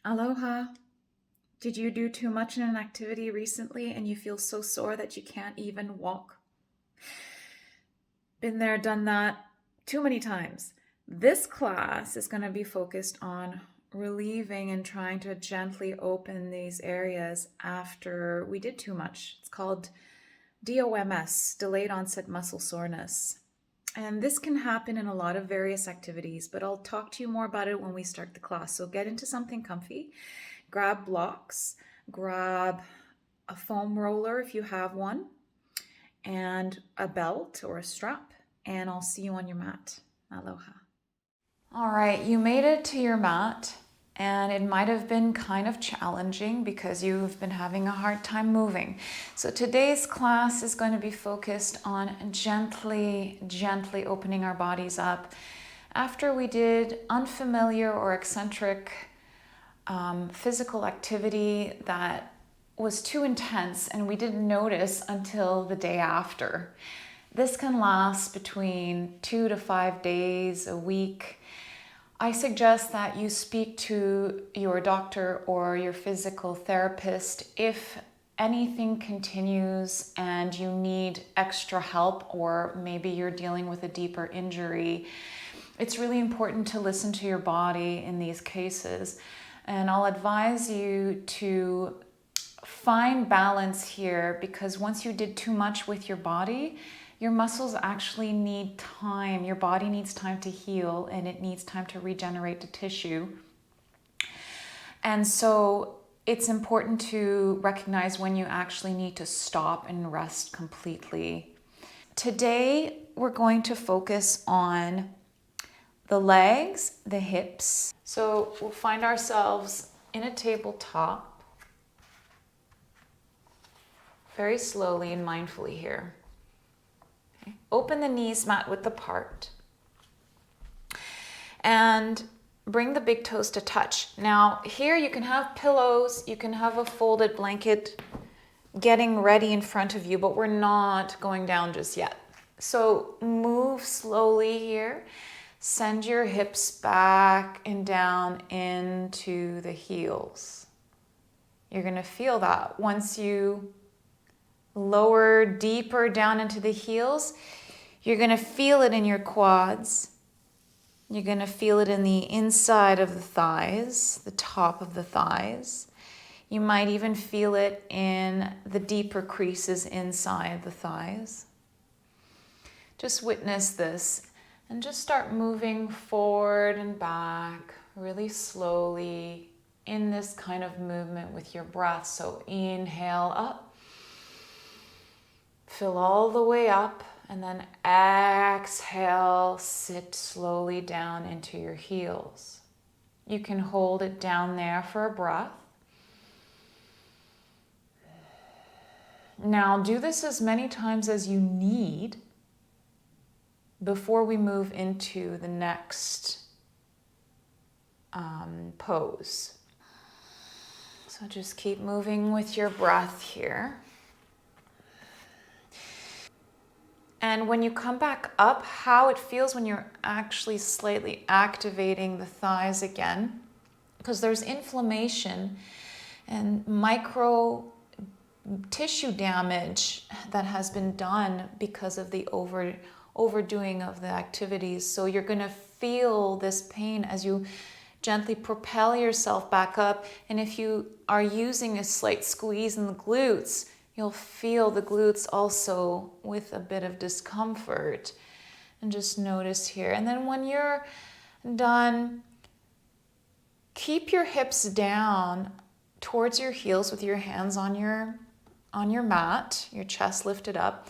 Aloha. Did you do too much in an activity recently and you feel so sore that you can't even walk? Been there, done that too many times. This class is going to be focused on relieving and trying to gently open these areas after we did too much. It's called DOMS, delayed onset muscle soreness. And this can happen in a lot of various activities, but I'll talk to you more about it when we start the class. So get into something comfy, grab blocks, grab a foam roller if you have one, and a belt or a strap, and I'll see you on your mat. Aloha. All right, you made it to your mat, and it might have been kind of challenging because you've been having a hard time moving. So today's class is going to be focused on gently opening our bodies up after we did unfamiliar or eccentric physical activity that was too intense and we didn't notice until the day after. This can last between 2 to 5 days, a week. I suggest that you speak to your doctor or your physical therapist if anything continues and you need extra help, or maybe you're dealing with a deeper injury. It's really important to listen to your body in these cases. And I'll advise you to find balance here, because once you did too much with your body, your muscles actually need time. Your body needs time to heal and it needs time to regenerate the tissue. And so it's important to recognize when you actually need to stop and rest completely. Today, we're going to focus on the legs, the hips. So we'll find ourselves in a tabletop, very slowly and mindfully here. Okay. Open the knees mat width apart and bring the big toes to touch. Now here you can have pillows, you can have a folded blanket getting ready in front of you, but we're not going down just yet. So move slowly here. Send your hips back and down into the heels. You're going to feel that once you lower deeper down into the heels. You're going to feel it in your quads. You're going to feel it in the inside of the thighs, the top of the thighs. You might even feel it in the deeper creases inside the thighs. Just witness this. And just start moving forward and back really slowly in this kind of movement with your breath. So inhale up, fill all the way up, and then exhale, sit slowly down into your heels. You can hold it down there for a breath. Now do this as many times as you need before we move into the next pose. So just keep moving with your breath here. And when you come back up, how it feels when you're actually slightly activating the thighs again, because there's inflammation and micro tissue damage that has been done because of the overdoing of the activities. So you're going to feel this pain as you gently propel yourself back up. And if you are using a slight squeeze in the glutes, you'll feel the glutes also with a bit of discomfort. And just notice here. And then when you're done, keep your hips down towards your heels with your hands on your mat, your chest lifted up.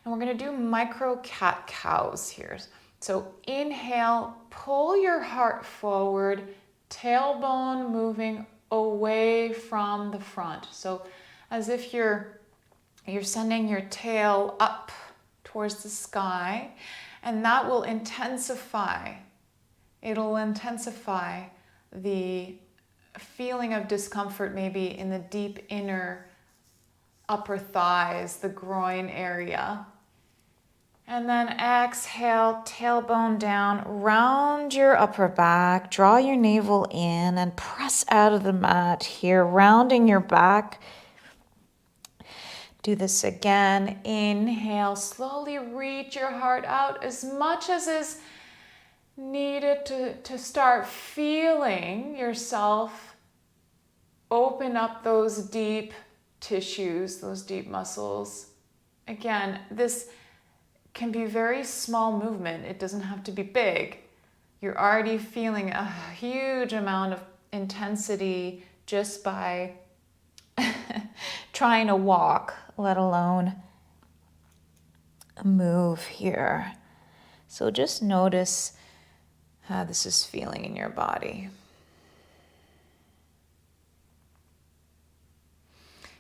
And we're going to do micro cat-cows here. So inhale, pull your heart forward, tailbone moving away from the front. So as if you're sending your tail up towards the sky, and that will intensify. It'll intensify the feeling of discomfort maybe in the deep inner upper thighs, the groin area. And then exhale, tailbone down, round your upper back, draw your navel in and press out of the mat here, rounding your back. Do this again. Inhale, slowly reach your heart out as much as is needed to start feeling yourself open up those deep tissues, those deep muscles. Again, this can be very small movement. It doesn't have to be big. You're already feeling a huge amount of intensity just by trying to walk, let alone move here. So just notice how this is feeling in your body.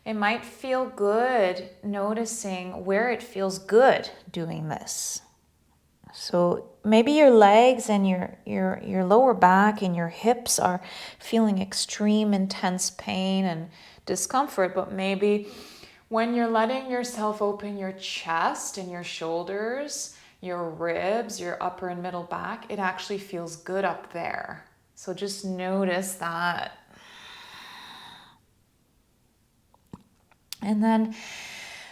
It might feel good noticing where it feels good doing this. So maybe your legs and your lower back and your hips are feeling extreme, intense pain and discomfort, but maybe when you're letting yourself open your chest and your shoulders, your ribs, your upper and middle back, it actually feels good up there. So just notice that. And then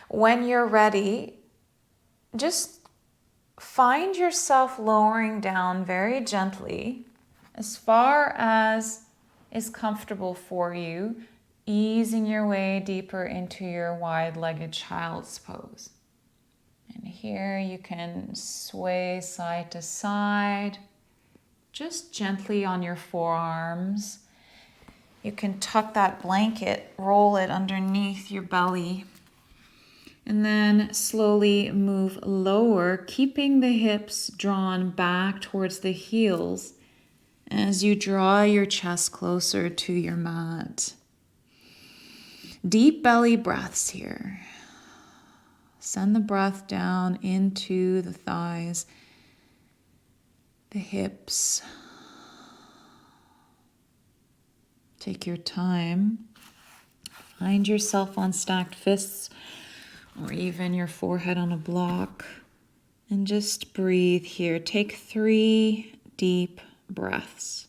when you're ready, just find yourself lowering down very gently as far as is comfortable for you, easing your way deeper into your wide-legged child's pose. And here you can sway side to side, just gently on your forearms. You can tuck that blanket, roll it underneath your belly, and then slowly move lower, keeping the hips drawn back towards the heels as you draw your chest closer to your mat. Deep belly breaths here. Send the breath down into the thighs, the hips. Take your time. Find yourself on stacked fists or even your forehead on a block. And just breathe here. Take 3 deep breaths.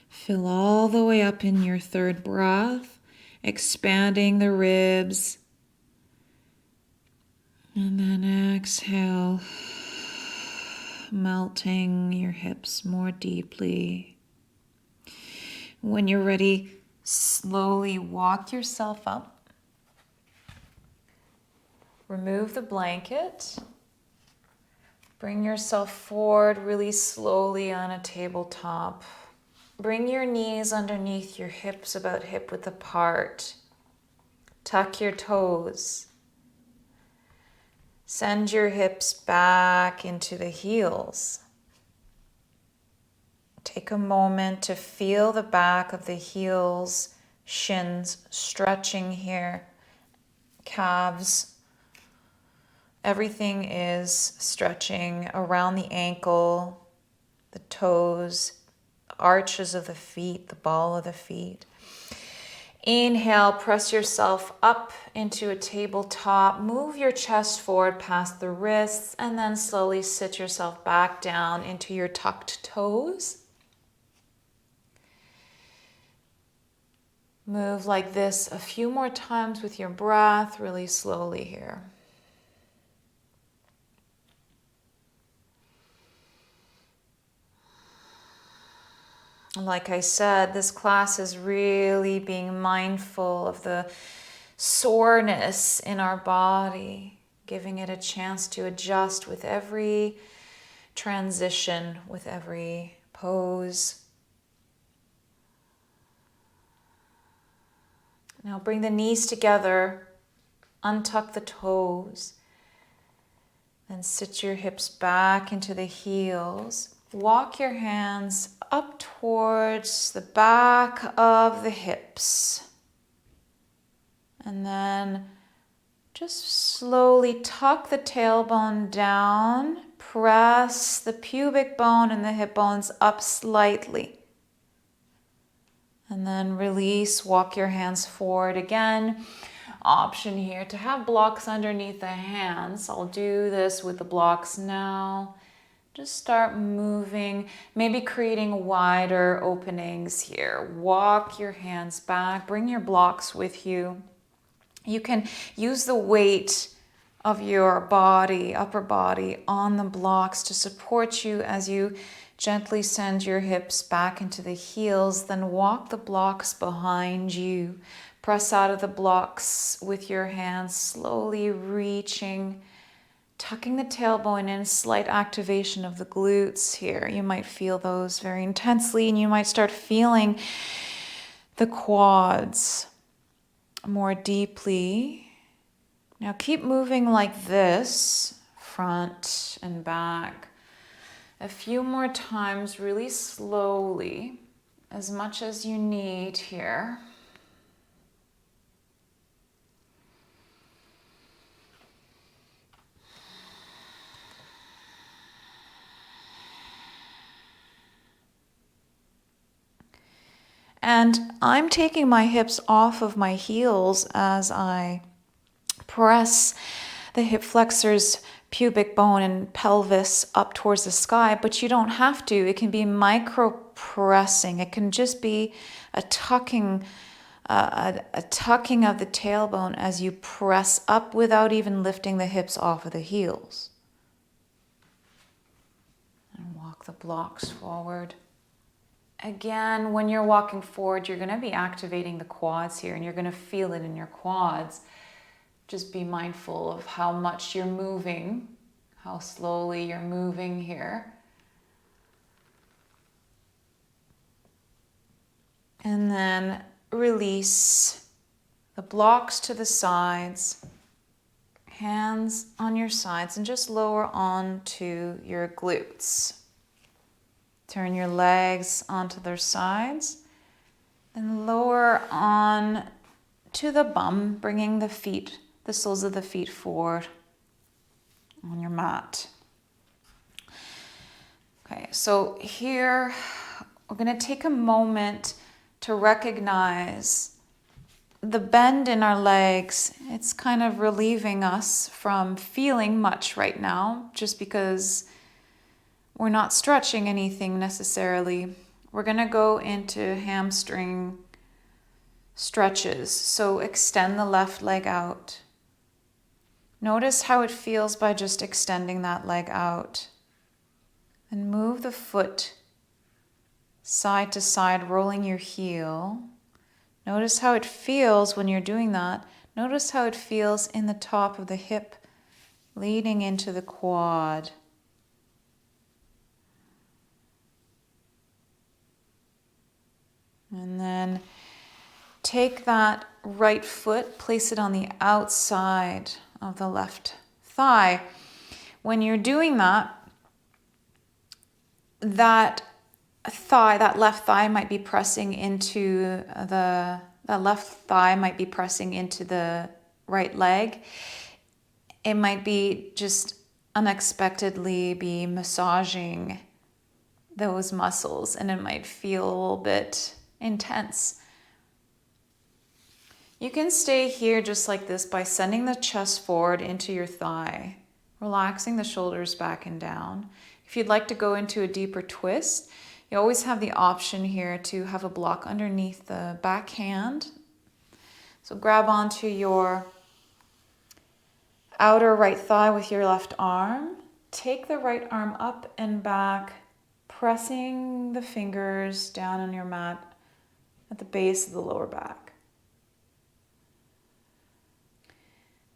Fill all the way up in your 3rd breath, expanding the ribs. And then exhale, melting your hips more deeply. When you're ready, slowly walk yourself up. Remove the blanket. Bring yourself forward really slowly on a tabletop. Bring your knees underneath your hips, about hip-width apart. Tuck your toes. Send your hips back into the heels. Take a moment to feel the back of the heels, shins stretching here, calves. Everything is stretching around the ankle, the toes, arches of the feet, the ball of the feet. Inhale, press yourself up into a tabletop. Move your chest forward past the wrists and then slowly sit yourself back down into your tucked toes. Move like this a few more times with your breath, really slowly here. Like I said, this class is really being mindful of the soreness in our body, giving it a chance to adjust with every transition, with every pose. Now bring the knees together, untuck the toes, then sit your hips back into the heels. Walk your hands up towards the back of the hips. And then Just slowly tuck the tailbone down, press the pubic bone and the hip bones up slightly. And then release, walk your hands forward again. Option here to have blocks underneath the hands. I'll do this with the blocks now. Just start moving, maybe creating wider openings here. Walk your hands back, bring your blocks with you. You can use the weight of your body, upper body, on the blocks to support you as you gently send your hips back into the heels. Then walk the blocks behind you. Press out of the blocks with your hands, slowly reaching, tucking the tailbone in, slight activation of the glutes here. You might feel those very intensely, and you might start feeling the quads more deeply. Now keep moving like this, front and back. A few more times, really slowly, as much as you need here. And I'm taking my hips off of my heels as I press the hip flexors, pubic bone and pelvis up towards the sky, but you don't have to. It can be micro pressing. It can just be a tucking of the tailbone as you press up without even lifting the hips off of the heels. And walk the blocks forward. Again, when you're walking forward, you're going to be activating the quads here, and you're going to feel it in your quads. Just be mindful of how much you're moving, how slowly you're moving here. And then release the blocks to the sides, hands on your sides, and just lower onto your glutes. Turn your legs onto their sides and lower on to the bum, bringing the feet, the soles of the feet forward on your mat. Okay, so here we're going to take a moment to recognize the bend in our legs. It's kind of relieving us from feeling much right now, just because we're not stretching anything necessarily. We're going to go into hamstring stretches. So extend the left leg out. Notice how it feels by just extending that leg out. And move the foot side to side, rolling your heel. Notice how it feels when you're doing that. Notice how it feels in the top of the hip, leading into the quad. And then take that right foot, place it on the outside of the left thigh. When you're doing that, that left thigh might be pressing into the right leg. It might be just unexpectedly be massaging those muscles, and it might feel a little bit intense. You can stay here just like this by sending the chest forward into your thigh, relaxing the shoulders back and down. If you'd like to go into a deeper twist, you always have the option here to have a block underneath the back hand. So grab onto your outer right thigh with your left arm. Take the right arm up and back, pressing the fingers down on your mat at the base of the lower back.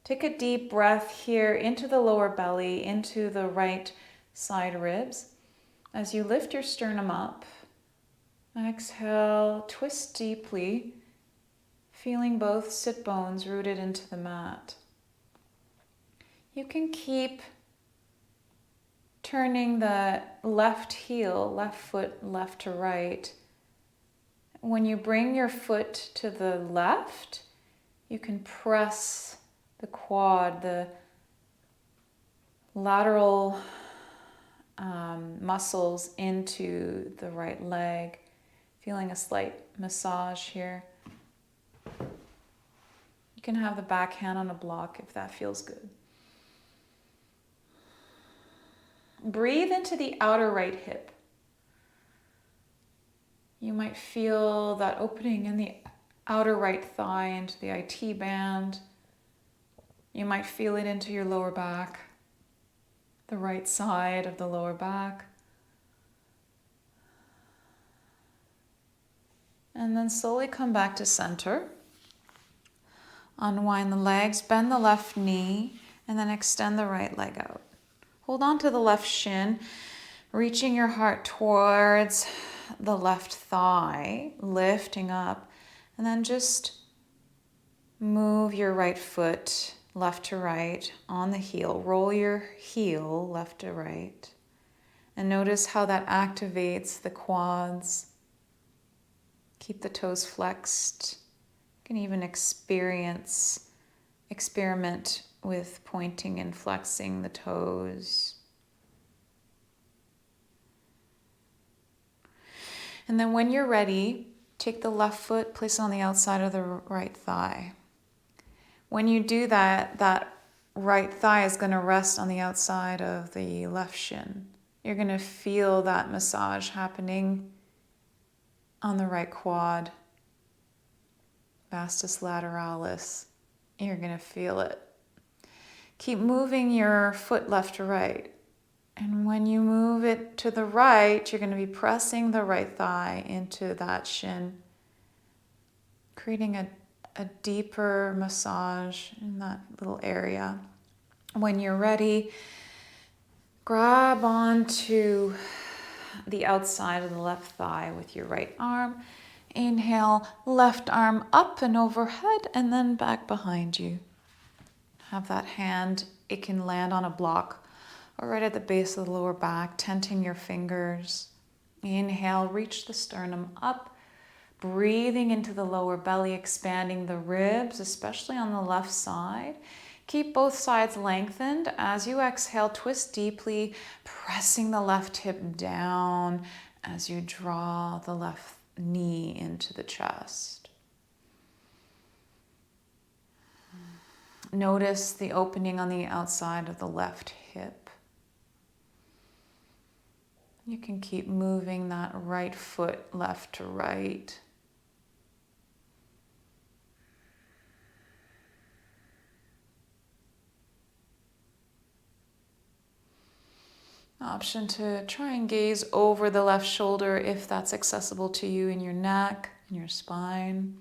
Take a deep breath here into the lower belly, into the right side ribs. As you lift your sternum up, exhale, twist deeply, feeling both sit bones rooted into the mat. You can keep turning the left heel, left foot, left to right. When you bring your foot to the left, you can press the quad, the lateral muscles into the right leg. Feeling a slight massage here. You can have the back hand on a block if that feels good. Breathe into the outer right hip. You might feel that opening in the outer right thigh into the IT band. You might feel it into your lower back, the right side of the lower back. And then slowly come back to center. Unwind the legs, bend the left knee, and then extend the right leg out. Hold on to the left shin, reaching your heart towards the left thigh, lifting up, and then just move your right foot left to right on the heel. Roll your heel left to right, and notice how that activates the quads. Keep the toes flexed. You can even experiment with pointing and flexing the toes. And then when you're ready, take the left foot, place it on the outside of the right thigh. When you do that, that right thigh is going to rest on the outside of the left shin. You're going to feel that massage happening on the right quad, vastus lateralis. You're going to feel it. Keep moving your foot left to right. And when you move it to the right, you're going to be pressing the right thigh into that shin, creating a deeper massage in that little area. When you're ready, grab onto the outside of the left thigh with your right arm. Inhale, left arm up and overhead, and then back behind you. Have that hand, it can land on a block or right at the base of the lower back, tenting your fingers. Inhale, reach the sternum up, breathing into the lower belly, expanding the ribs, especially on the left side. Keep both sides lengthened. As you exhale, twist deeply, pressing the left hip down as you draw the left knee into the chest. Notice the opening on the outside of the left hip. You can keep moving that right foot left to right. Option to try and gaze over the left shoulder if that's accessible to you in your neck, in your spine.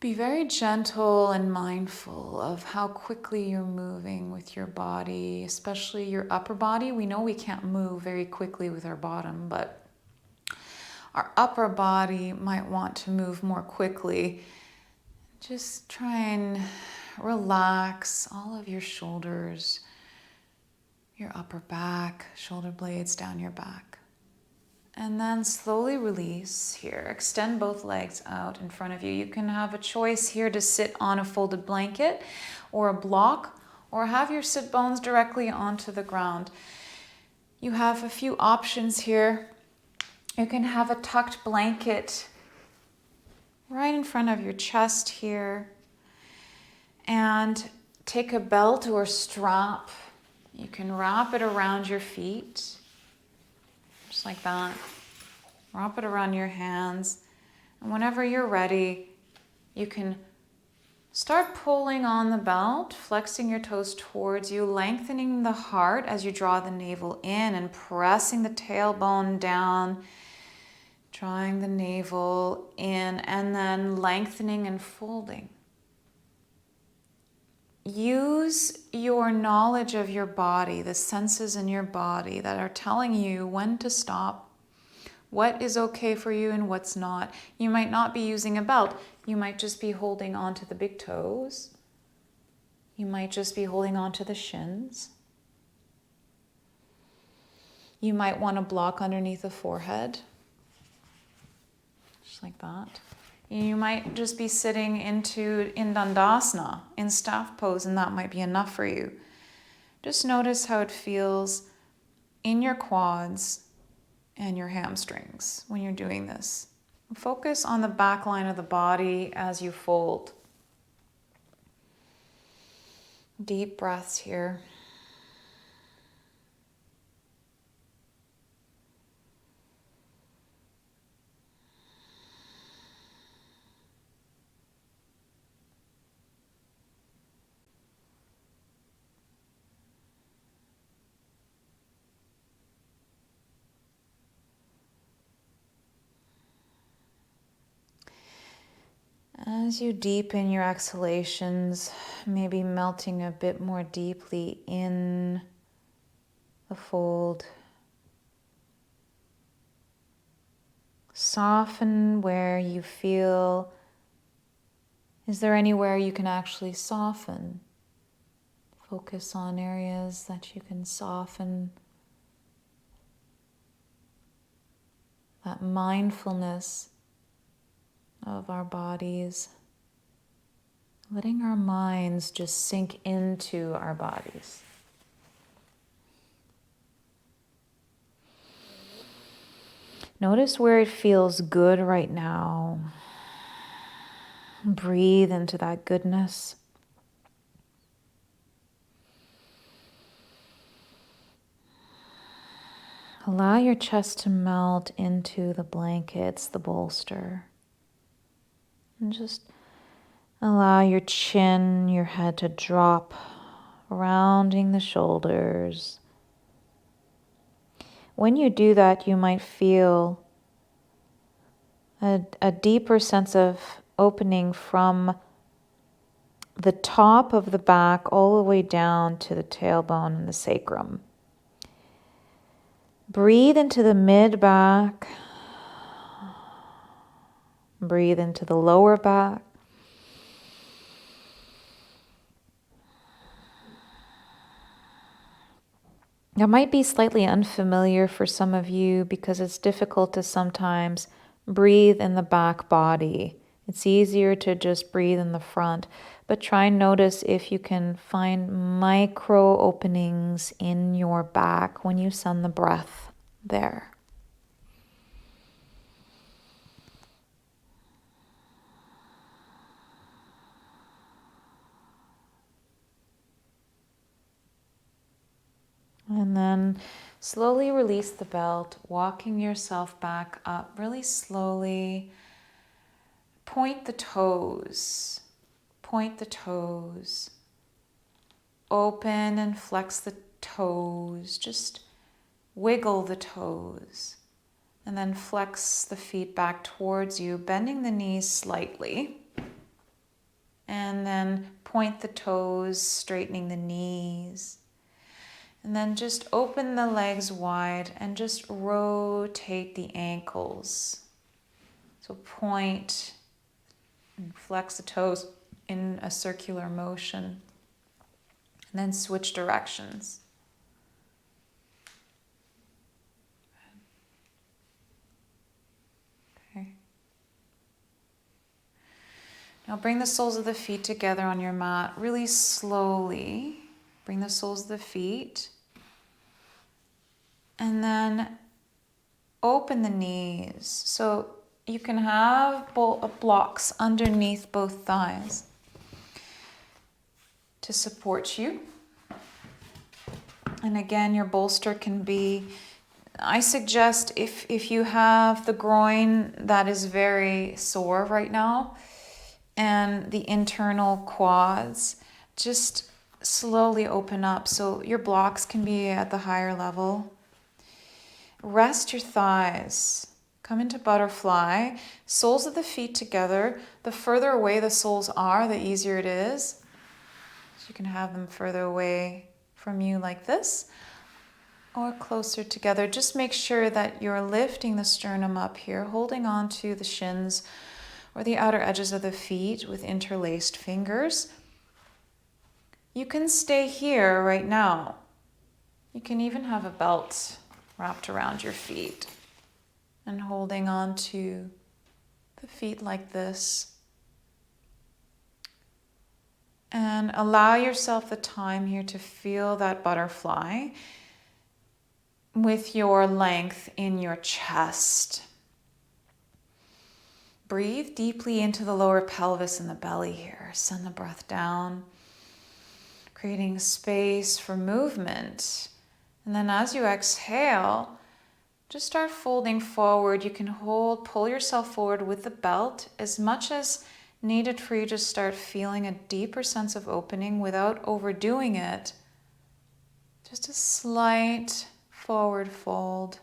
Be very gentle and mindful of how quickly you're moving with your body, especially your upper body. We know we can't move very quickly with our bottom, but our upper body might want to move more quickly. Just try and relax all of your shoulders, your upper back, shoulder blades down your back. And then slowly release here. Extend both legs out in front of you. You can have a choice here to sit on a folded blanket or a block, or have your sit bones directly onto the ground. You have a few options here. You can have a tucked blanket right in front of your chest here, and take a belt or strap. You can wrap it around your feet, just like that. Wrap it around your hands. And whenever you're ready, you can start pulling on the belt, flexing your toes towards you, lengthening the heart as you draw the navel in and pressing the tailbone down, drawing the navel in, and then lengthening and folding. Use your knowledge of your body, the senses in your body that are telling you when to stop, what is okay for you and what's not. You might not be using a belt. You might just be holding on to the big toes. You might just be holding on to the shins. You might want to block underneath the forehead, just like that. You might just be sitting in Dandasana, in staff pose, and that might be enough for you. Just notice how it feels in your quads and your hamstrings when you're doing this. Focus on the back line of the body as you fold. Deep breaths here. As you deepen your exhalations, maybe melting a bit more deeply in the fold. Soften where you feel. Is there anywhere you can actually soften? Focus on areas that you can soften. That mindfulness of our bodies, letting our minds just sink into our bodies. Notice where it feels good right now. Breathe into that goodness. Allow your chest to melt into the blankets, the bolster. And just allow your chin, your head to drop, rounding the shoulders. When you do that, you might feel a deeper sense of opening from the top of the back all the way down to the tailbone and the sacrum. Breathe into the mid-back. Breathe into the lower back. That might be slightly unfamiliar for some of you because it's difficult to sometimes breathe in the back body. It's easier to just breathe in the front, but try and notice if you can find micro openings in your back when you send the breath there. And then slowly release the belt, walking yourself back up really slowly. Point the toes. Point the toes. Open and flex the toes. Just wiggle the toes. And then flex the feet back towards you, bending the knees slightly. And then point the toes, straightening the knees. And then just open the legs wide and just rotate the ankles. So point and flex the toes in a circular motion. And then switch directions. Okay. Now bring the soles of the feet together on your mat really slowly. Bring the soles of the feet. And then open the knees. So you can have blocks underneath both thighs to support you. And again, your bolster can be, I suggest if you have the groin that is very sore right now and the internal quads, just slowly open up so your blocks can be at the higher level. Rest your thighs. Come into butterfly. Soles of the feet together. The further away the soles are, the easier it is. So you can have them further away from you like this or closer together. Just make sure that you're lifting the sternum up here, holding on to the shins or the outer edges of the feet with interlaced fingers. You can stay here right now. You can even have a belt wrapped around your feet and holding on to the feet like this. And allow yourself the time here to feel that butterfly with your length in your chest. Breathe deeply into the lower pelvis and the belly here. Send the breath down, creating space for movement. And then as you exhale, just start folding forward. You can pull yourself forward with the belt as much as needed for you to start feeling a deeper sense of opening without overdoing it. Just a slight forward fold.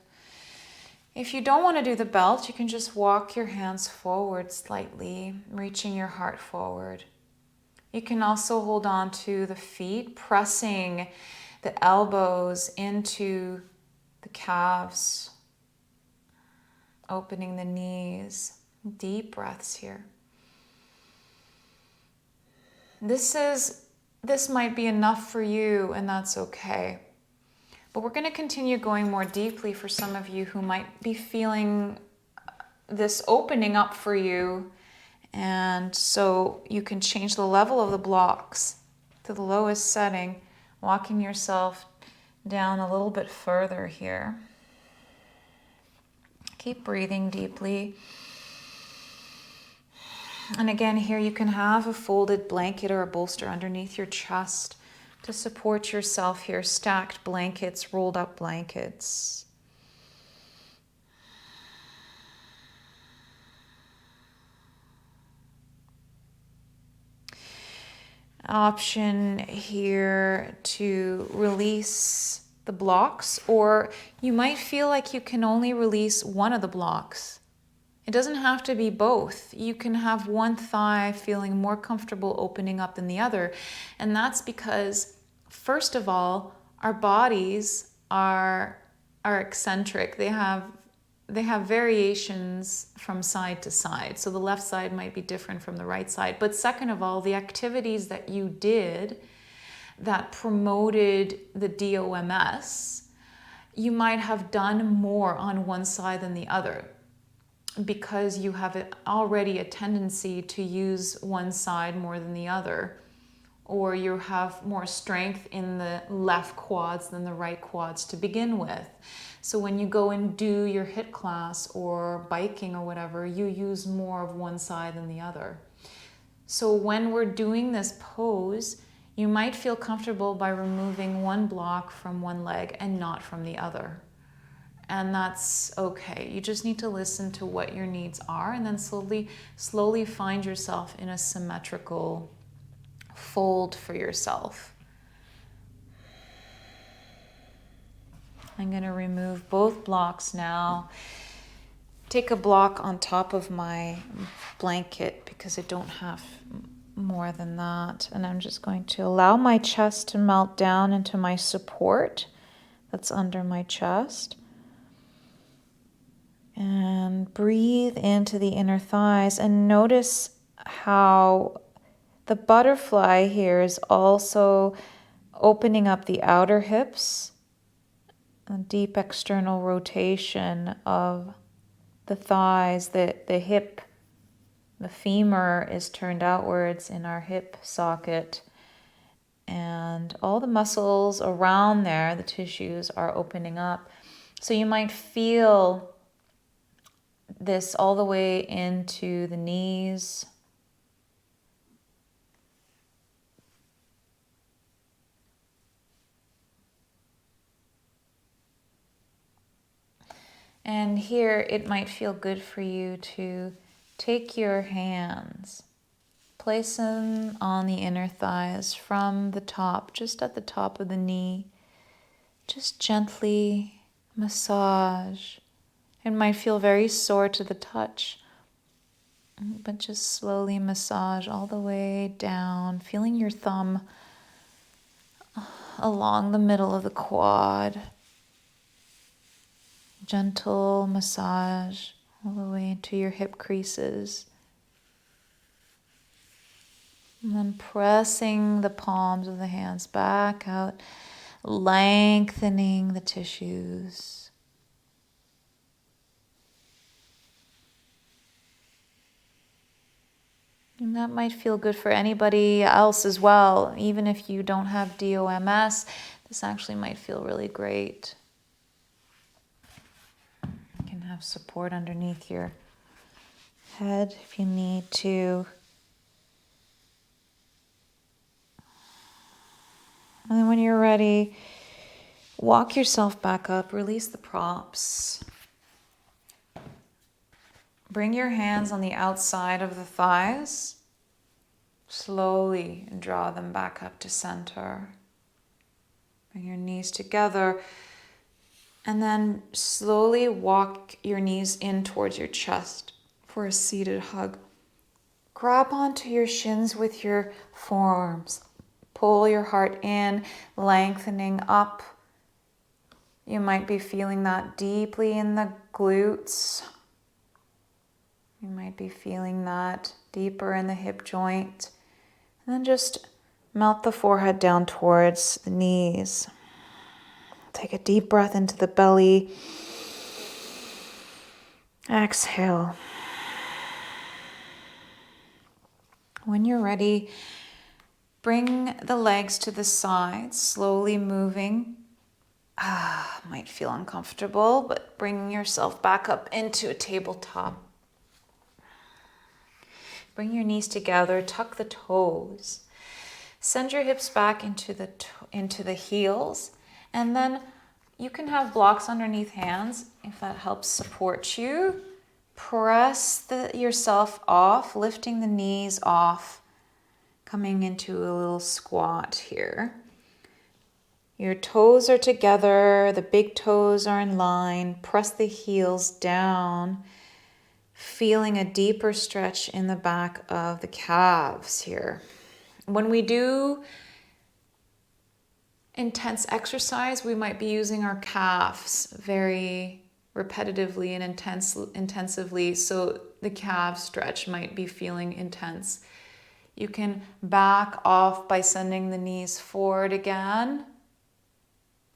If you don't want to do the belt, you can just walk your hands forward slightly, reaching your heart forward. You can also hold on to the feet, pressing the elbows into the calves, opening the knees. Deep breaths here. This might be enough for you, and that's okay. But we're going to continue going more deeply for some of you who might be feeling this opening up for you. And so you can change the level of the blocks to the lowest setting, walking yourself down a little bit further here. Keep breathing deeply. And again, here you can have a folded blanket or a bolster underneath your chest to support yourself here. Stacked blankets, rolled up blankets. Option here to release the blocks, or you might feel like you can only release one of the blocks. It doesn't have to be both. You can have one thigh feeling more comfortable opening up than the other. And that's because, first of all, our bodies are eccentric. They have variations from side to side. So the left side might be different from the right side. But second of all, the activities that you did that promoted the DOMS, you might have done more on one side than the other, because you have already a tendency to use one side more than the other, or you have more strength in the left quads than the right quads to begin with. So when you go and do your HIIT class or biking or whatever, you use more of one side than the other. So when we're doing this pose, you might feel comfortable by removing one block from one leg and not from the other. And that's okay. You just need to listen to what your needs are, and then slowly find yourself in a symmetrical fold for yourself. I'm going to remove both blocks now. Take a block on top of my blanket because I don't have more than that. And I'm just going to allow my chest to melt down into my support that's under my chest. And breathe into the inner thighs, and notice how the butterfly here is also opening up the outer hips, a deep external rotation of the thighs, the hip, the femur is turned outwards in our hip socket, and all the muscles around there, the tissues, are opening up. So you might feel this all the way into the knees. And here it might feel good for you to take your hands, place them on the inner thighs from the top, just at the top of the knee. Just gently massage. It might feel very sore to the touch, but just slowly massage all the way down, feeling your thumb along the middle of the quad. Gentle massage all the way into your hip creases. And then pressing the palms of the hands back out, lengthening the tissues. And that might feel good for anybody else as well. Even if you don't have DOMS, this actually might feel really great. You can have support underneath your head if you need to. And then when you're ready, walk yourself back up, release the props. Bring your hands on the outside of the thighs. Slowly draw them back up to center. Bring your knees together. And then slowly walk your knees in towards your chest for a seated hug. Grab onto your shins with your forearms. Pull your heart in, lengthening up. You might be feeling that deeply in the glutes. You might be feeling that deeper in the hip joint. And then just melt the forehead down towards the knees. Take a deep breath into the belly. Exhale. When you're ready, bring the legs to the sides, slowly moving. Might feel uncomfortable, but bring yourself back up into a tabletop. Bring your knees together, tuck the toes. Send your hips back into the heels, and then you can have blocks underneath hands if that helps support you. Press yourself off, lifting the knees off, coming into a little squat here. Your toes are together, the big toes are in line. Press the heels down, feeling a deeper stretch in the back of the calves here. When we do intense exercise, we might be using our calves very repetitively and intensively, so the calf stretch might be feeling intense. You can back off by sending the knees forward again.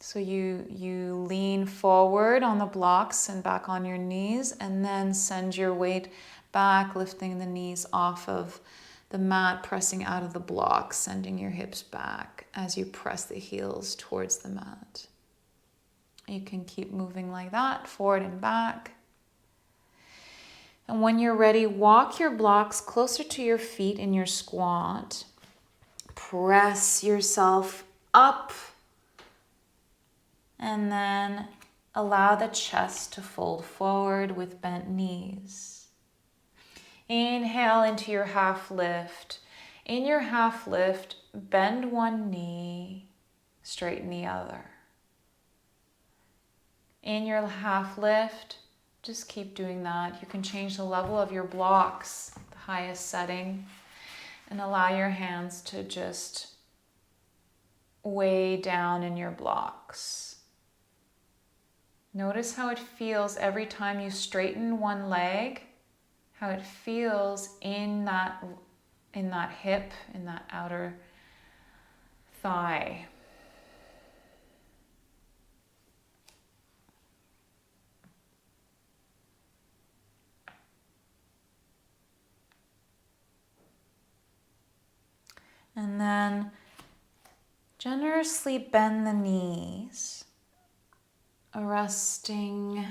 So you lean forward on the blocks and back on your knees, and then send your weight back, lifting the knees off of the mat, pressing out of the blocks, sending your hips back as you press the heels towards the mat. You can keep moving like that, forward and back. And when you're ready, walk your blocks closer to your feet in your squat. Press yourself up. And then allow the chest to fold forward with bent knees. Inhale into your half lift. In your half lift, bend one knee, straighten the other. In your half lift, just keep doing that. You can change the level of your blocks, the highest setting, and allow your hands to just weigh down in your blocks. Notice how it feels every time you straighten one leg, how it feels in that hip, in that outer thigh. And then generously bend the knees, resting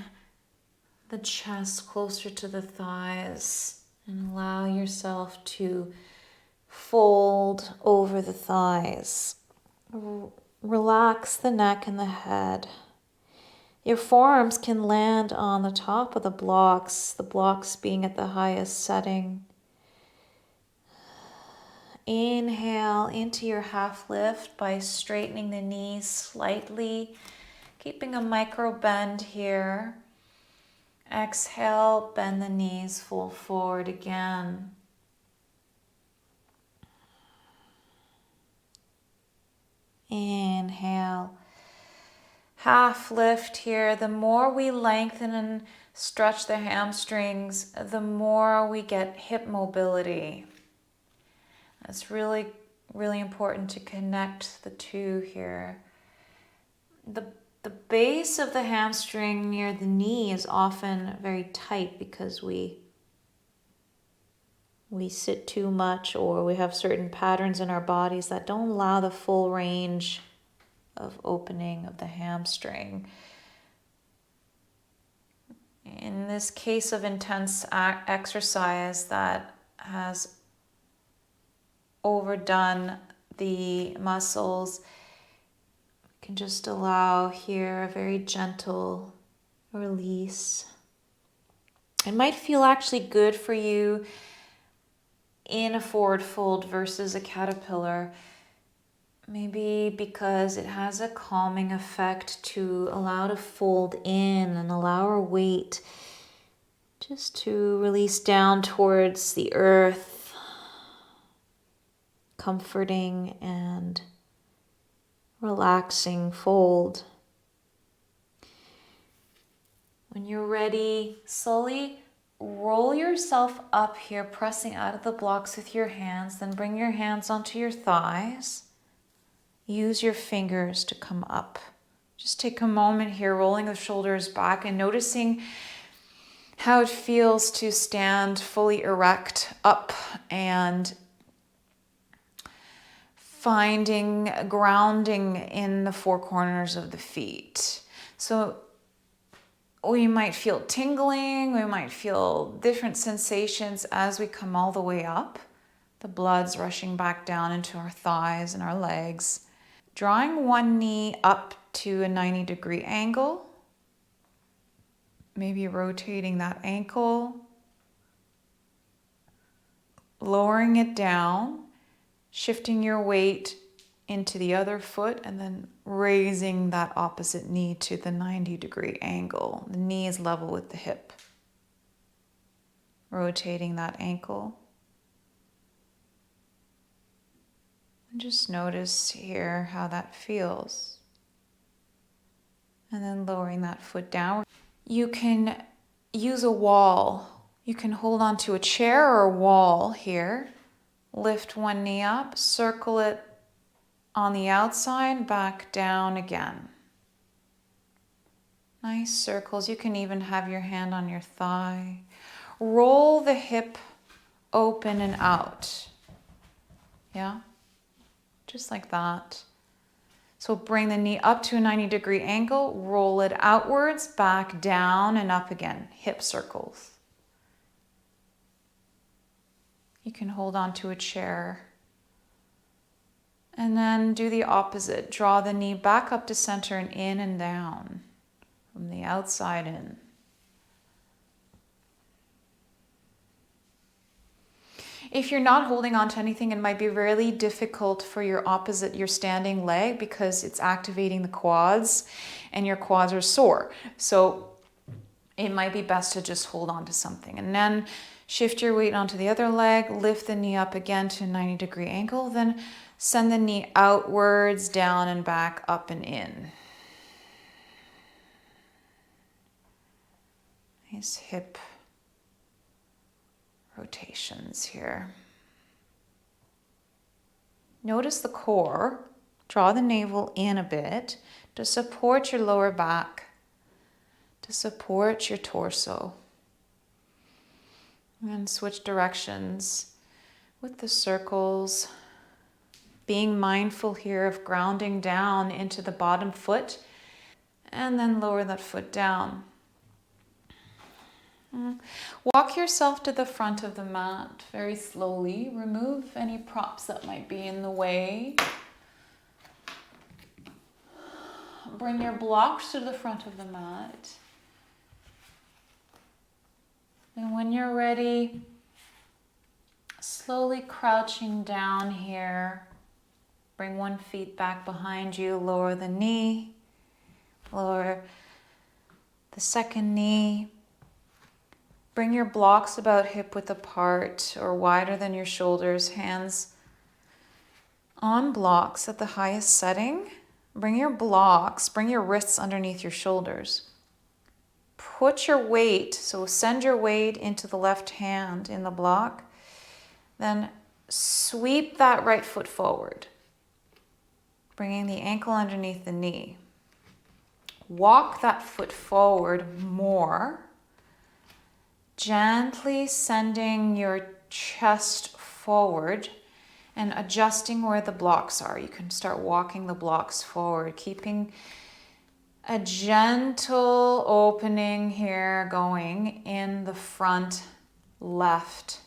the chest closer to the thighs, and allow yourself to fold over the thighs. Relax the neck and the head. Your forearms can land on the top of the blocks being at the highest setting. Inhale into your half lift by straightening the knees slightly, keeping a micro bend here. Exhale, bend the knees, fold forward again. Inhale, half lift here. The more we lengthen and stretch the hamstrings, the more we get hip mobility. It's really, really important to connect the two here. The base of the hamstring near the knee is often very tight because we we sit too much or we have certain patterns in our bodies that don't allow the full range of opening of the hamstring. In this case of intense exercise that has overdone the muscles, you can just allow here a very gentle release. It might feel actually good for you in a forward fold versus a caterpillar. Maybe because it has a calming effect to allow to fold in and allow our weight just to release down towards the earth, comforting and relaxing fold. When you're ready, slowly roll yourself up here, pressing out of the blocks with your hands. Then bring your hands onto your thighs. Use your fingers to come up. Just take a moment here, rolling the shoulders back and noticing how it feels to stand fully erect up and finding grounding in the four corners of the feet. So we might feel tingling, we might feel different sensations as we come all the way up. The blood's rushing back down into our thighs and our legs. Drawing one knee up to a 90-degree angle. Maybe rotating that ankle. Lowering it down, shifting your weight into the other foot, and then raising that opposite knee to the 90-degree angle. The knee is level with the hip. Rotating that ankle. And just notice here how that feels. And then lowering that foot down. You can use a wall. You can hold onto a chair or a wall here. Lift one knee up, circle it on the outside, back down again. Nice circles. You can even have your hand on your thigh. Roll the hip open and out. Yeah? Just like that. So bring the knee up to a 90-degree angle, roll it outwards, back down and up again. Hip circles. You can hold on to a chair. And then do the opposite. Draw the knee back up to center and in and down. From the outside in. If you're not holding on to anything, it might be really difficult for your opposite, your standing leg, because it's activating the quads and your quads are sore. So it might be best to just hold on to something. And then shift your weight onto the other leg, lift the knee up again to a 90-degree angle, then send the knee outwards, down and back, up and in. Nice hip rotations here. Notice the core. Draw the navel in a bit to support your lower back, to support your torso. And switch directions with the circles. Being mindful here of grounding down into the bottom foot and then lower that foot down. Walk yourself to the front of the mat very slowly. Remove any props that might be in the way. Bring your blocks to the front of the mat. And when you're ready, slowly crouching down here. Bring one foot back behind you. Lower the knee. Lower the second knee. Bring your blocks about hip width apart or wider than your shoulders. Hands on blocks at the highest setting. Bring your wrists underneath your shoulders. Put your weight, so send your weight into the left hand in the block. Then sweep that right foot forward, bringing the ankle underneath the knee. Walk that foot forward more. Gently sending your chest forward and adjusting where the blocks are. You can start walking the blocks forward, keeping a gentle opening here going in the front left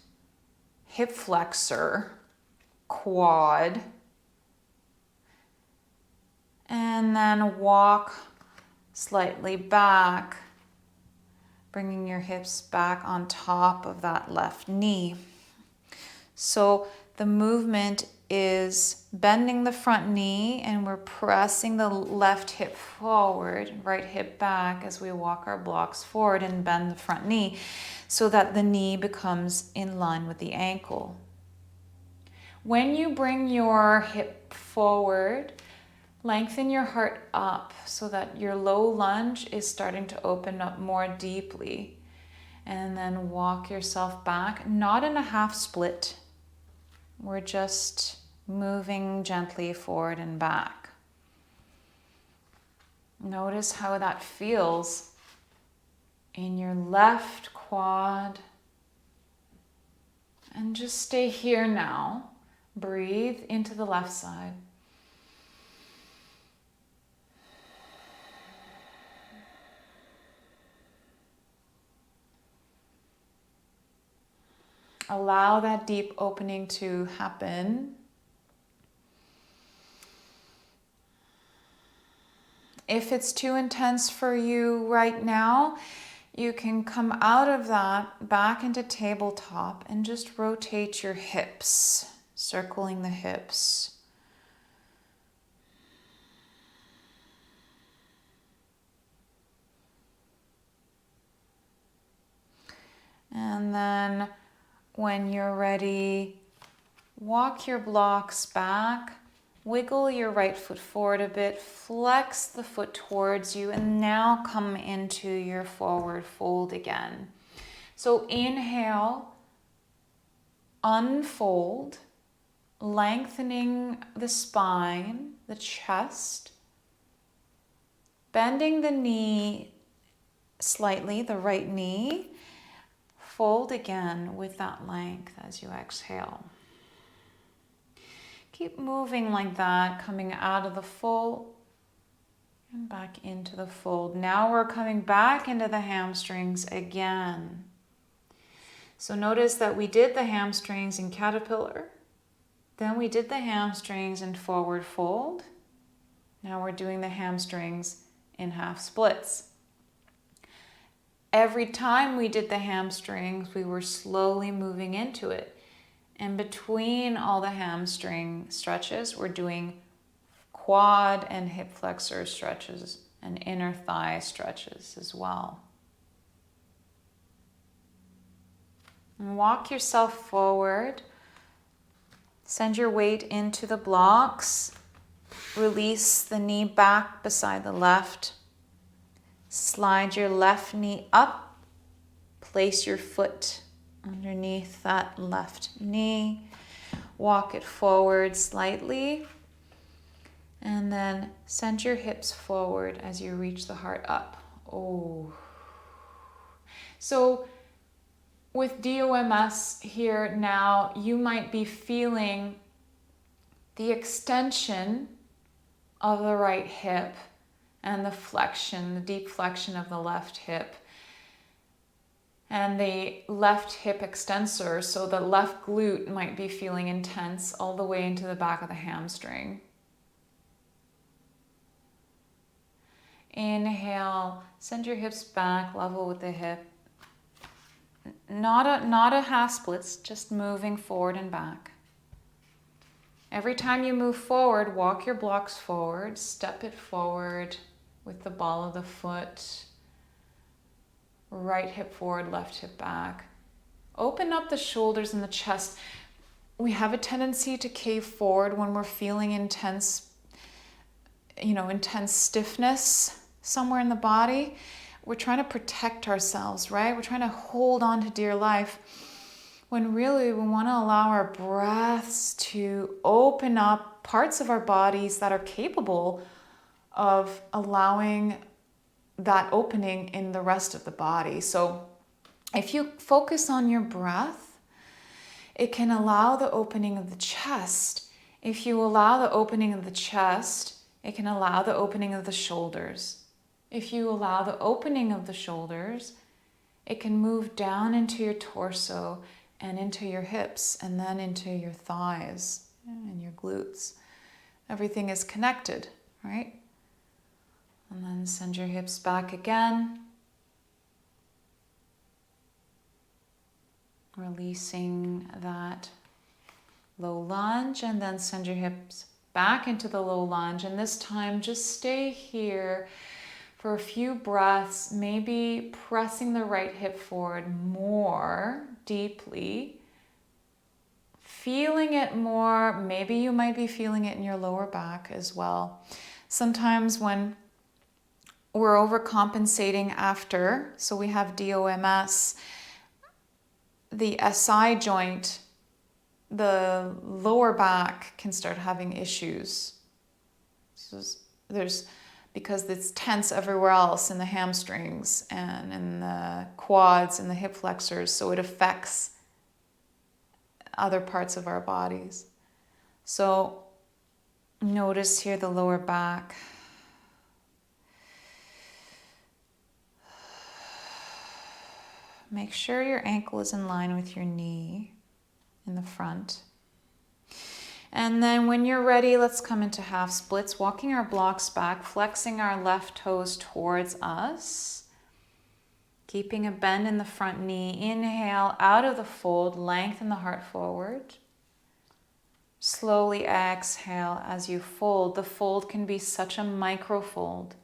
hip flexor, quad, and then walk slightly back, bringing your hips back on top of that left knee. So the movement is bending the front knee and we're pressing the left hip forward, right hip back as we walk our blocks forward and bend the front knee so that the knee becomes in line with the ankle. When you bring your hip forward, lengthen your heart up so that your low lunge is starting to open up more deeply. And then walk yourself back, not in a half split. We're just moving gently forward and back. Notice how that feels in your left quad. And just stay here now. Breathe into the left side. Allow that deep opening to happen. If it's too intense for you right now, you can come out of that back into tabletop and just rotate your hips, circling the hips. And then when you're ready, walk your blocks back, wiggle your right foot forward a bit, flex the foot towards you, and now come into your forward fold again. So inhale, unfold, lengthening the spine, the chest, bending the knee slightly, the right knee. Fold again with that length as you exhale. Keep moving like that, coming out of the fold and back into the fold. Now we're coming back into the hamstrings again. So notice that we did the hamstrings in caterpillar, then we did the hamstrings in forward fold. Now we're doing the hamstrings in half splits. Every time we did the hamstrings, we were slowly moving into it. And between all the hamstring stretches, we're doing quad and hip flexor stretches and inner thigh stretches as well. And walk yourself forward. Send your weight into the blocks. Release the knee back beside the left. Slide your left knee up. Place your foot underneath that left knee. Walk it forward slightly. And then send your hips forward as you reach the heart up. Oh. So with DOMS here now, you might be feeling the extension of the right hip and the flexion, the deep flexion of the left hip and the left hip extensor. So the left glute might be feeling intense all the way into the back of the hamstring. Inhale, send your hips back, level with the hip. Not a half splits, just moving forward and back. Every time you move forward, walk your blocks forward, step it forward with the ball of the foot. Right hip forward, left hip back. Open up the shoulders and the chest. We have a tendency to cave forward when we're feeling intense stiffness somewhere in the body. We're trying to protect ourselves, right? We're trying to hold on to dear life, when really we want to allow our breaths to open up parts of our bodies that are capable of allowing that opening in the rest of the body. So if you focus on your breath, It can allow the opening of the chest. If you allow the opening of the chest, it can allow the opening of the shoulders. If you allow the opening of the shoulders, it can move down into your torso and into your hips and then into your thighs and your glutes. Everything is connected, right? And then send your hips back again. Releasing that low lunge, and then send your hips back into the low lunge. And this time, just stay here for a few breaths, maybe pressing the right hip forward more deeply, feeling it more. Maybe you might be feeling it in your lower back as well. Sometimes when we're overcompensating after, so we have DOMS, the SI joint, the lower back can start having issues. So because it's tense everywhere else in the hamstrings and in the quads and the hip flexors, so it affects other parts of our bodies. So notice here the lower back. Make sure your ankle is in line with your knee in the front. And then when you're ready, let's come into half splits, walking our blocks back, flexing our left toes towards us, keeping a bend in the front knee. Inhale out of the fold, lengthen the heart forward. Slowly exhale as you fold. The fold can be such a micro fold.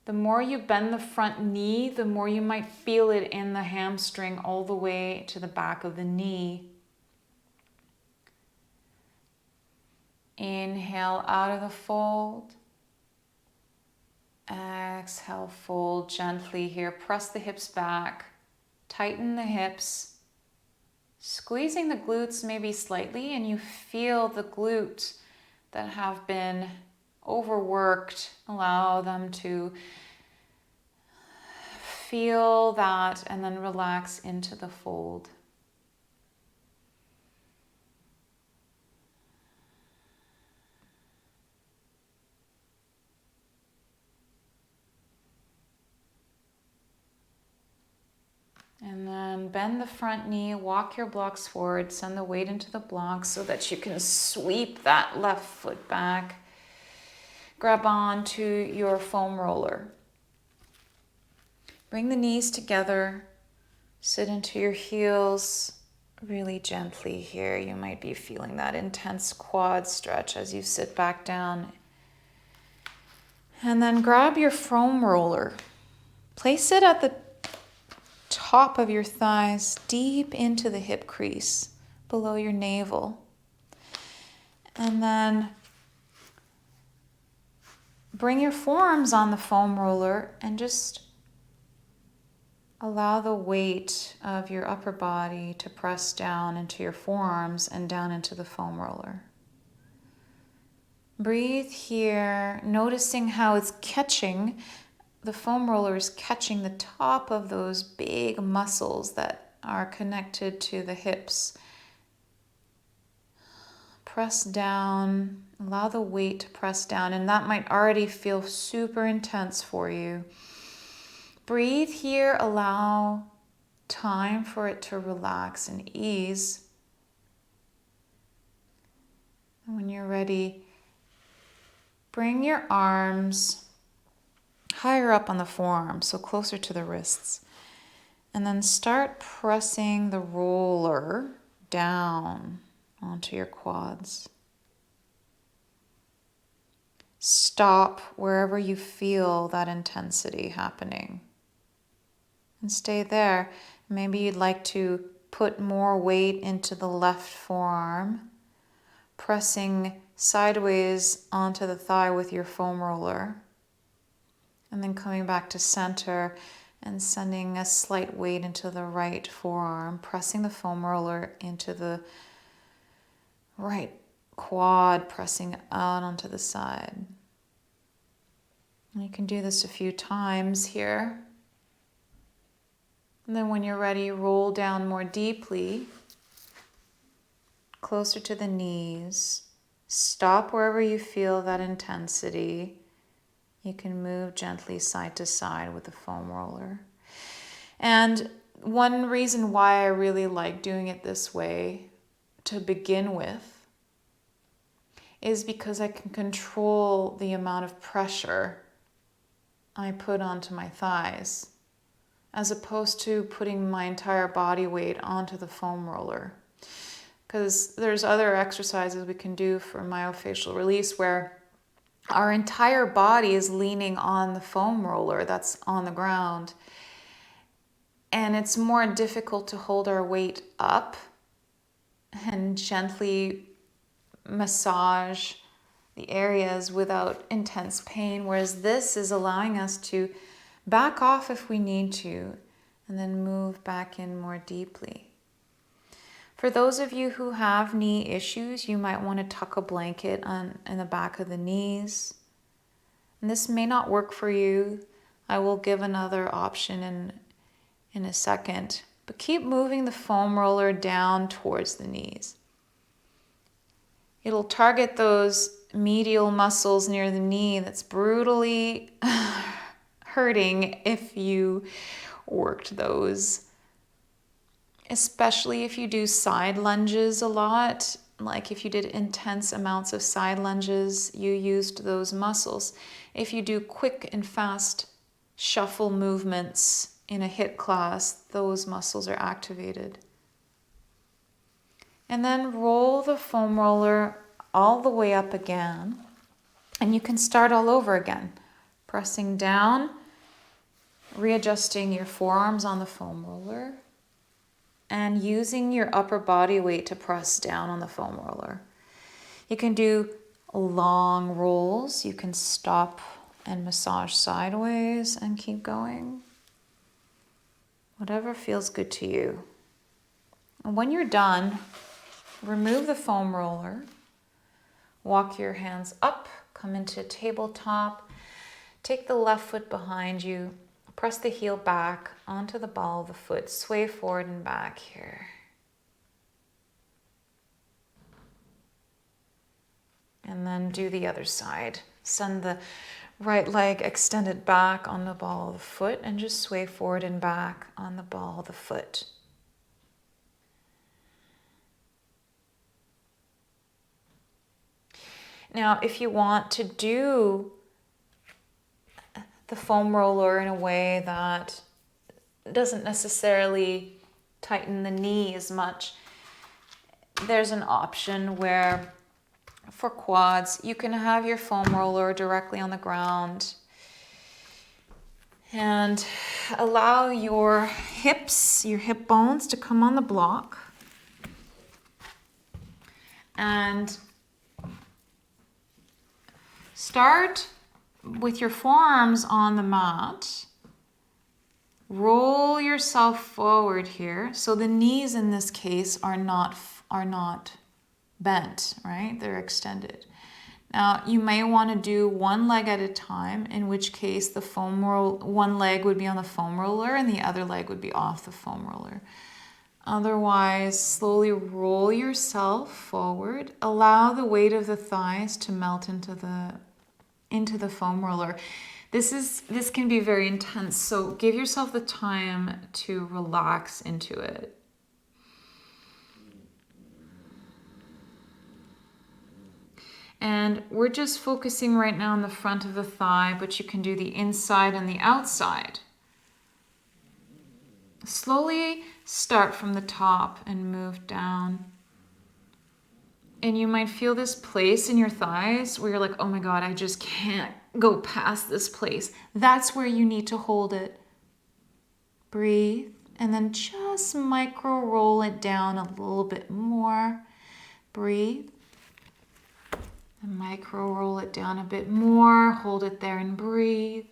The more you bend the front knee, the more you might feel it in the hamstring all the way to the back of the knee. Inhale out of the fold. Exhale, fold gently here. Press the hips back. Tighten the hips. Squeezing the glutes maybe slightly, and you feel the glutes that have been overworked. Allow them to feel that and then relax into the fold. And then bend the front knee, walk your blocks forward, send the weight into the blocks so that you can sweep that left foot back. Grab on to your foam roller. Bring the knees together, sit into your heels really gently here. You might be feeling that intense quad stretch as you sit back down. And then grab your foam roller. Place it at the top of your thighs, deep into the hip crease, below your navel. And then bring your forearms on the foam roller and just allow the weight of your upper body to press down into your forearms and down into the foam roller. Breathe here, noticing how it's catching. The foam roller is catching the top of those big muscles that are connected to the hips. Press down, allow the weight to press down, and that might already feel super intense for you. Breathe here, allow time for it to relax and ease. And when you're ready, bring your arms higher up on the forearms, so closer to the wrists. And then start pressing the roller down onto your quads. Stop wherever you feel that intensity happening. And stay there. Maybe you'd like to put more weight into the left forearm, pressing sideways onto the thigh with your foam roller. And then coming back to center and sending a slight weight into the right forearm, pressing the foam roller into the right quad, pressing out onto the side. And you can do this a few times here. And then when you're ready, roll down more deeply. closer to the knees. Stop wherever you feel that intensity. You can move gently side to side with the foam roller. And one reason why I really like doing it this way to begin with is because I can control the amount of pressure I put onto my thighs, as opposed to putting my entire body weight onto the foam roller. Because there's other exercises we can do for myofascial release where our entire body is leaning on the foam roller that's on the ground. And it's more difficult to hold our weight up and gently massage the areas without intense pain, whereas this is allowing us to back off if we need to, and then move back in more deeply. For those of you who have knee issues, you might want to tuck a blanket in the back of the knees. And this may not work for you. I will give another option in a second. But keep moving the foam roller down towards the knees. It'll target those medial muscles near the knee that's brutally hurting if you worked those. Especially if you do side lunges a lot, like if you did intense amounts of side lunges, you used those muscles. If you do quick and fast shuffle movements in a HIIT class, those muscles are activated. And then roll the foam roller all the way up again. And you can start all over again, pressing down, readjusting your forearms on the foam roller, and using your upper body weight to press down on the foam roller. You can do long rolls. You can stop and massage sideways and keep going. Whatever feels good to you. And when you're done, remove the foam roller. Walk your hands up, come into tabletop. Take the left foot behind you. Press the heel back onto the ball of the foot. Sway forward and back here. And then do the other side. Send the right leg extended back on the ball of the foot and just sway forward and back on the ball of the foot. Now, if you want to do the foam roller in a way that doesn't necessarily tighten the knee as much, there's an option where for quads, you can have your foam roller directly on the ground and allow your hips, your hip bones to come on the block. And start with your forearms on the mat. Roll yourself forward here. So the knees in this case are not bent, right? They're extended. Now you may want to do one leg at a time, in which case the one leg would be on the foam roller and the other leg would be off the foam roller. Otherwise, slowly roll yourself forward. Allow the weight of the thighs to melt into the foam roller. This can be very intense, so give yourself the time to relax into it. And we're just focusing right now on the front of the thigh, but you can do the inside and the outside. Slowly start from the top and move down. And you might feel this place in your thighs where you're like, oh my God, I just can't go past this place. That's where you need to hold it. Breathe, and then just micro roll it down a little bit more. Breathe. And micro roll it down a bit more. Hold it there and breathe.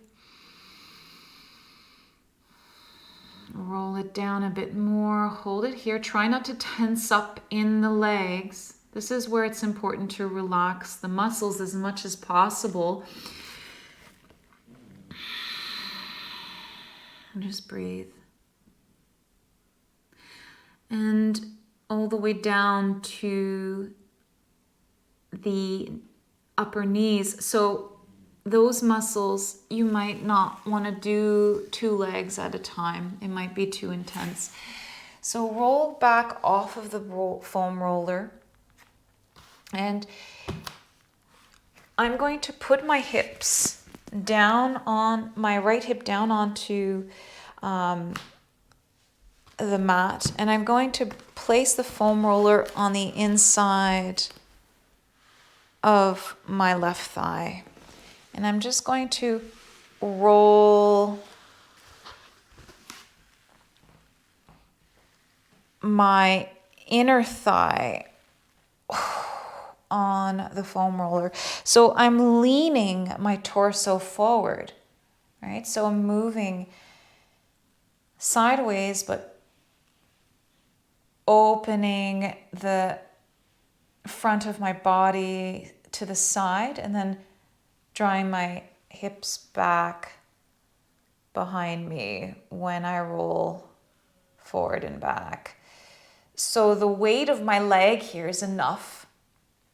Roll it down a bit more. Hold it here. Try not to tense up in the legs. This is where it's important to relax the muscles as much as possible. And just breathe. And all the way down to the upper knees. So those muscles, you might not want to do 2 legs at a time. It might be too intense. So roll back off of the foam roller, and I'm going to put my hips down on my right hip down onto the mat, and I'm going to place the foam roller on the inside of my left thigh. And I'm just going to roll my inner thigh on the foam roller. So I'm leaning my torso forward, right? So I'm moving sideways, but opening the front of my body to the side, and then drawing my hips back behind me when I roll forward and back. So the weight of my leg here is enough.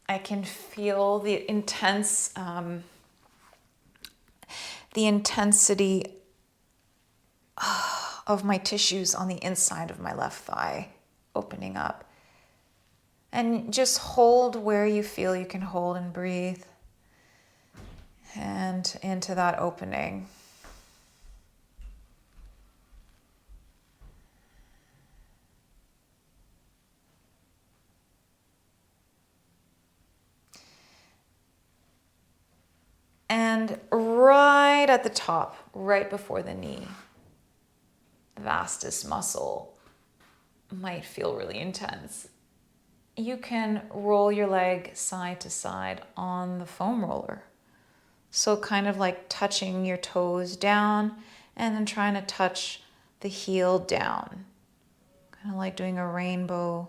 I can feel the intensity of my tissues on the inside of my left thigh opening up. And just hold where you feel you can hold and breathe. And into that opening. And right at the top, right before the knee, vastus muscle might feel really intense. You can roll your leg side to side on the foam roller. So kind of like touching your toes down and then trying to touch the heel down. Kind of like doing a rainbow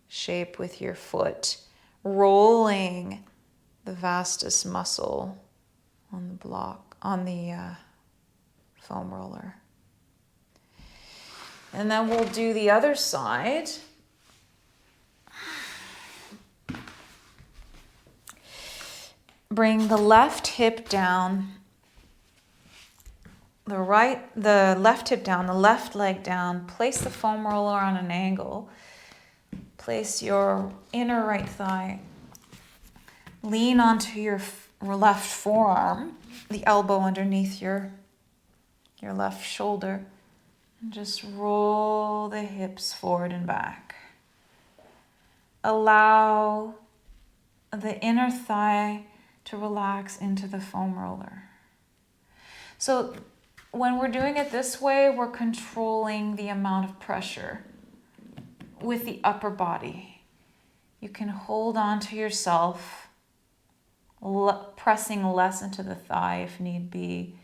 shape with your foot, rolling the vastus muscle on the foam roller. And then we'll do the other side. Bring the left hip down, the left hip down, the left leg down. Place the foam roller on an angle. Place your inner right thigh. Lean onto your left forearm, the elbow underneath your left shoulder. And just roll the hips forward and back. Allow the inner thigh to relax into the foam roller. So when we're doing it this way, we're controlling the amount of pressure with the upper body. You can hold on to yourself, pressing less into the thigh if need be.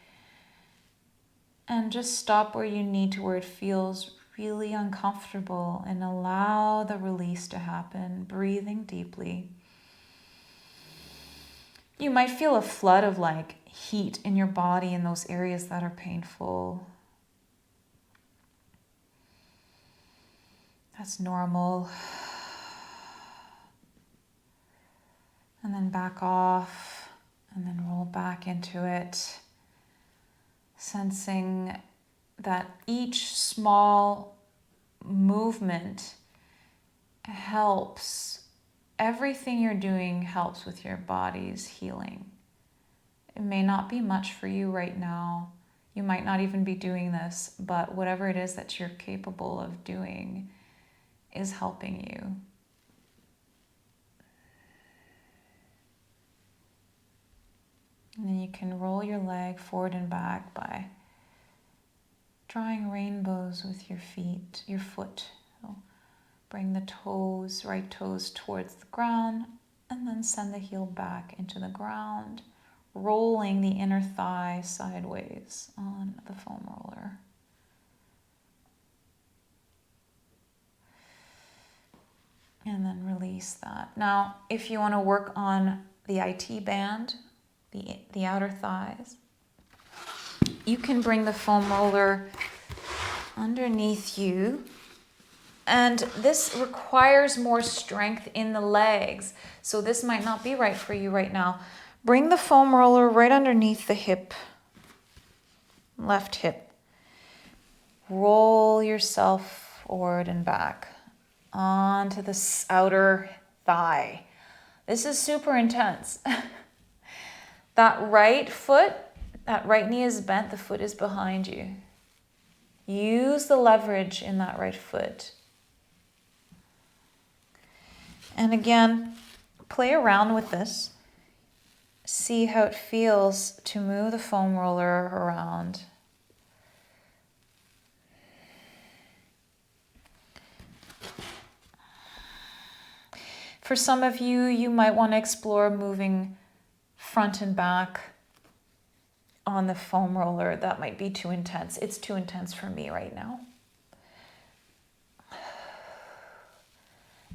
And just stop where you need to, where it feels really uncomfortable, and allow the release to happen, breathing deeply. You might feel a flood of like heat in your body in those areas that are painful. That's normal. And then back off, and then roll back into it. Sensing that each small movement helps. Everything you're doing helps with your body's healing. It may not be much for you right now. You might not even be doing this, but whatever it is that you're capable of doing is helping you. And then you can roll your leg forward and back by drawing rainbows with your feet, your foot. So bring the toes, right toes towards the ground, and then send the heel back into the ground, rolling the inner thigh sideways on the foam roller. And then release that. Now, if you want to work on the IT band, the outer thighs, you can bring the foam roller underneath you And this requires more strength in the legs. So this might not be right for you right now. Bring the foam roller right underneath the hip, left hip. Roll yourself forward and back onto the outer thigh. This is super intense. That right foot, that right knee is bent, the foot is behind you. Use the leverage in that right foot. And again, play around with this. See how it feels to move the foam roller around. For some of you, you might want to explore moving front and back on the foam roller. That might be too intense. It's too intense for me right now.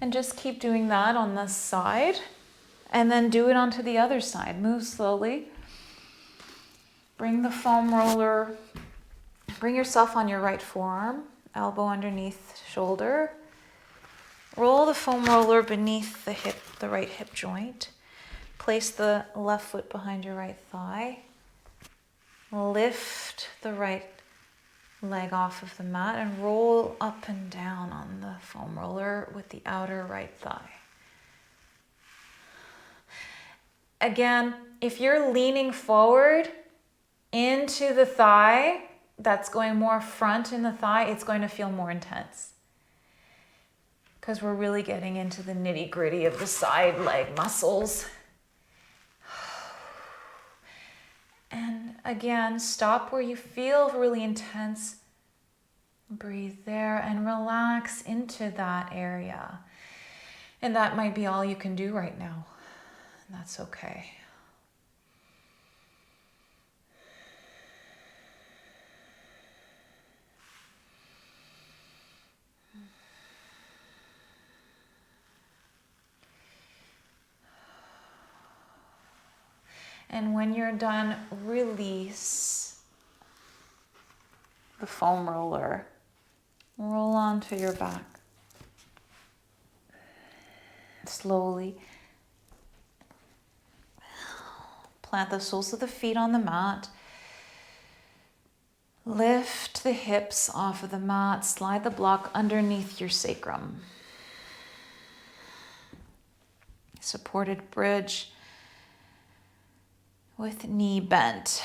And just keep doing that on this side. And then do it onto the other side. Move slowly. Bring the foam roller. Bring yourself on your right forearm. Elbow underneath shoulder. Roll the foam roller beneath the hip, the right hip joint. Place the left foot behind your right thigh. Lift the right leg off of the mat and roll up and down on the foam roller with the outer right thigh. Again, if you're leaning forward into the thigh, that's going more front in the thigh, it's going to feel more intense. Because we're really getting into the nitty-gritty of the side leg muscles. And again, stop where you feel really intense. Breathe there and relax into that area. And that might be all you can do right now. And that's okay. And when you're done, release the foam roller. Roll onto your back. Slowly. Plant the soles of the feet on the mat. Lift the hips off of the mat. Slide the block underneath your sacrum. Supported bridge with knee bent.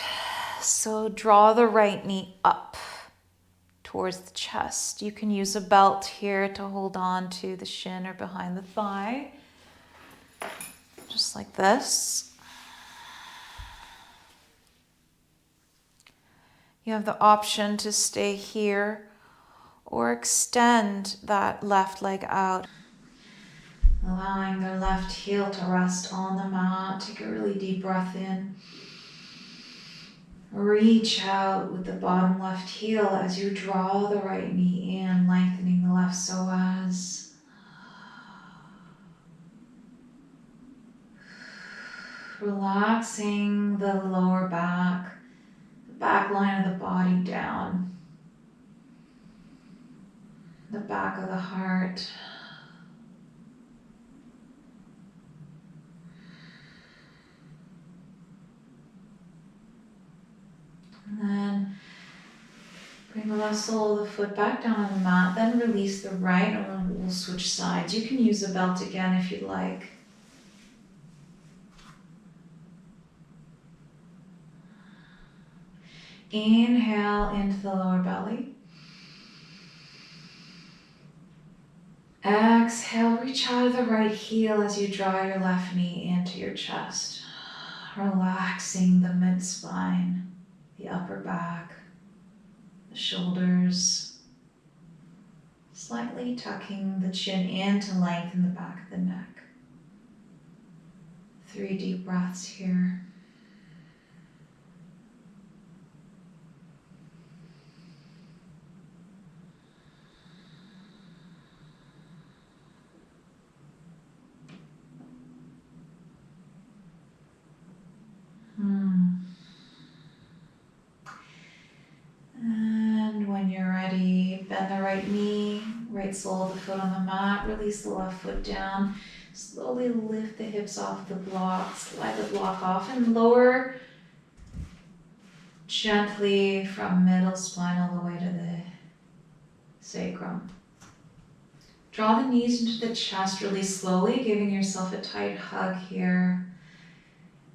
So draw the right knee up towards the chest. You can use a belt here to hold on to the shin or behind the thigh. Just like this. You have the option to stay here or extend that left leg out. Allowing the left heel to rest on the mat. Take a really deep breath in. Reach out with the bottom left heel as you draw the right knee in, lengthening the left psoas. Relaxing the lower back, the back line of the body down, the back of the heart. And then bring the left sole of the foot back down on the mat, then release the right, and we'll switch sides. You can use a belt again if you'd like. Inhale into the lower belly. Exhale, reach out of the right heel as you draw your left knee into your chest. Relaxing the mid-spine, the upper back, the shoulders. Slightly tucking the chin in to lengthen the back of the neck. 3 deep breaths here. And when you're ready, bend Bend the right knee, right sole of the foot on the mat. Release the left foot down. Slowly lift the hips off the block. Slide the block off and lower gently from middle spine all the way to the sacrum. Draw the knees into the chest really slowly, giving yourself a tight hug here.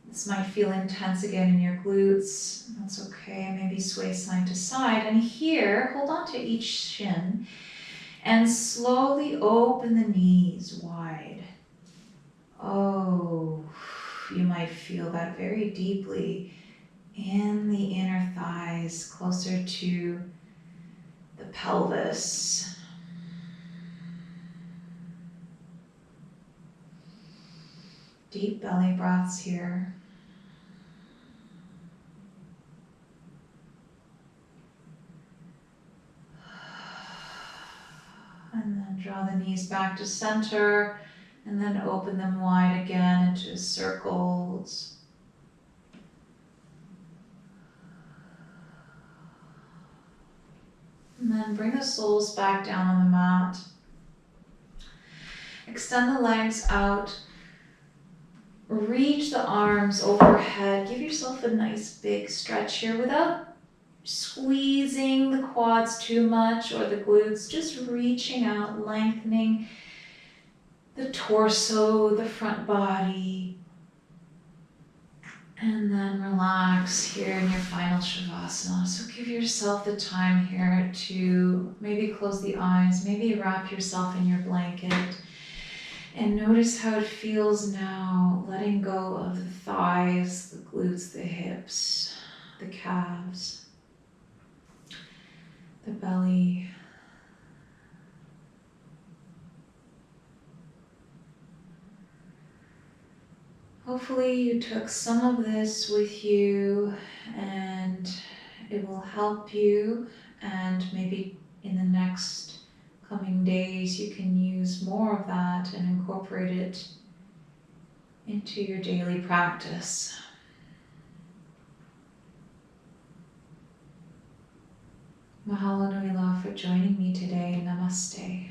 This might feel intense again in your glutes. That's okay. Maybe sway side to side. And here, hold on to each shin and slowly open the knees wide. Oh, you might feel that very deeply in the inner thighs, closer to the pelvis. Deep belly breaths here. And then draw the knees back to center, and then open them wide again into circles. And then bring the soles back down on the mat. Extend the legs out. Reach the arms overhead. Give yourself a nice big stretch here without squeezing the quads too much or the glutes. Just reaching out, lengthening the torso, the front body. And then relax here in your final Shavasana. So give yourself the time here to maybe close the eyes, maybe wrap yourself in your blanket. And notice how it feels now, letting go of the thighs, the glutes, the hips, the calves, the belly. Hopefully you took some of this with you and it will help you, and maybe in the next coming days you can use more of that and incorporate it into your daily practice. Mahalo nui loa for joining me today. Namaste.